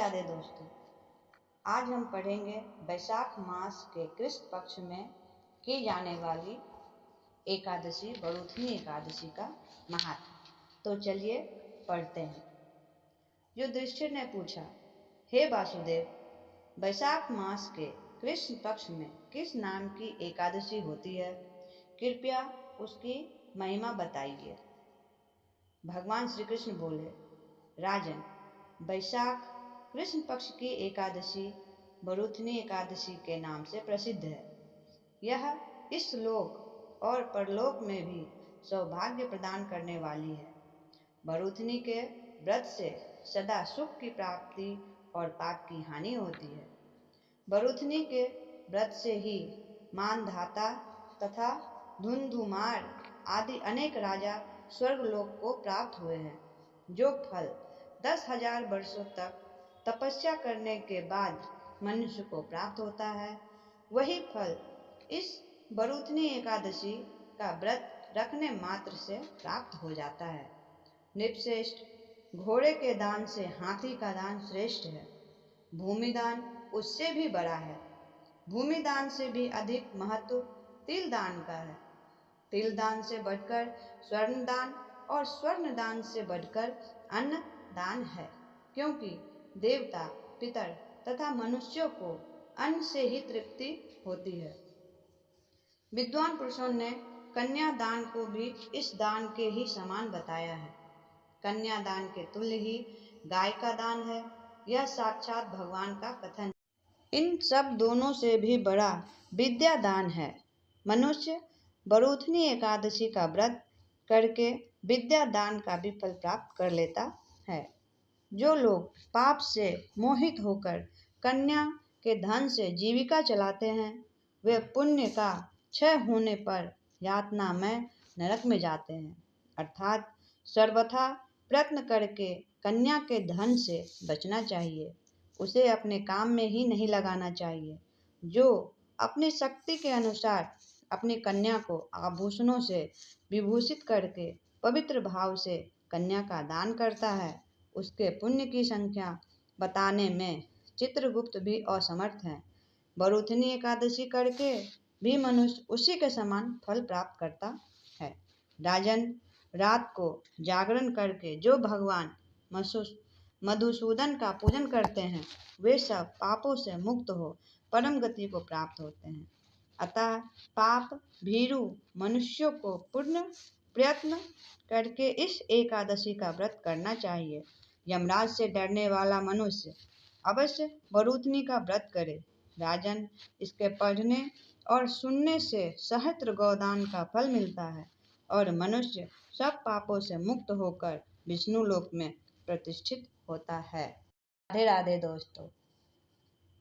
राधे दोस्तों, आज हम पढ़ेंगे बैसाख मास के कृष्ण पक्ष में की जाने वाली एकादशी बरूथनी एकादशी का महात्म्य। तो चलिए पढ़ते हैं। युधिष्ठिर ने पूछा, हे वासुदेव, बैसाख मास के कृष्ण पक्ष में किस नाम की एकादशी होती है? कृपया उसकी महिमा बताइए। भगवान श्री कृष्ण बोले, राजन, बैसाख कृष्ण पक्ष की एकादशी बरूथनी एकादशी के नाम से प्रसिद्ध है। यह इस लोक और परलोक में भी सौभाग्य प्रदान करने वाली है। बरूथनी के व्रत से सदा सुख की प्राप्ति और पाप की हानि होती है। बरूथनी के व्रत से ही मानधाता तथा धुंधुमार आदि अनेक राजा स्वर्गलोक को प्राप्त हुए हैं। जो फल 10,000 वर्षों तक तपस्या करने के बाद मनुष्य को प्राप्त होता है, वही फल इस बरूथनी एकादशी का व्रत रखने मात्र से प्राप्त हो जाता है। नृपश्रेष्ठ, घोड़े के दान से हाथी का दान श्रेष्ठ है। भूमि दान उससे भी बड़ा है। भूमि दान से भी अधिक महत्व तिल दान का है। तिल दान से बढ़कर स्वर्ण दान और स्वर्ण दान से बढ़कर अन्न दान है, क्योंकि देवता, पितर तथा मनुष्यों को अन्न से ही तृप्ति होती है। विद्वान पुरुषों ने कन्या दान को भी इस दान के ही समान बताया है। कन्या दान के तुल्य ही गाय का दान है। यह साक्षात भगवान का कथन है। इन सब दोनों से भी बड़ा विद्या दान है। मनुष्य बरूथनी एकादशी का व्रत करके विद्या दान का भी फल प्राप्त कर लेता है। जो लोग पाप से मोहित होकर कन्या के धन से जीविका चलाते हैं, वे पुण्य का क्षय होने पर यातनामय नरक में जाते हैं। अर्थात सर्वथा प्रयत्न करके कन्या के धन से बचना चाहिए। उसे अपने काम में ही नहीं लगाना चाहिए। जो अपनी शक्ति के अनुसार अपनी कन्या को आभूषणों से विभूषित करके पवित्र भाव से कन्या का दान करता है, उसके पुण्य की संख्या बताने में चित्रगुप्त भी असमर्थ हैं। बरूथनी एकादशी करके भी मनुष्य उसी के समान फल प्राप्त करता है। राजन, रात को जागरण करके जो भगवान मधुसूदन का पूजन करते हैं, वे सब पापों से मुक्त हो परम गति को प्राप्त होते हैं। अतः पाप भीरु मनुष्यों को पूर्ण प्रयत्न करके इस एकादशी का व्रत करना चाहिए। यमराज से डरने वाला मनुष्य अवश्य बरूथनी का व्रत करे। राजन, इसके पढ़ने और सुनने से सहस्त्र गोदान का फल मिलता है और मनुष्य सब पापों से मुक्त होकर विष्णु लोक में प्रतिष्ठित होता है। राधे राधे दोस्तों।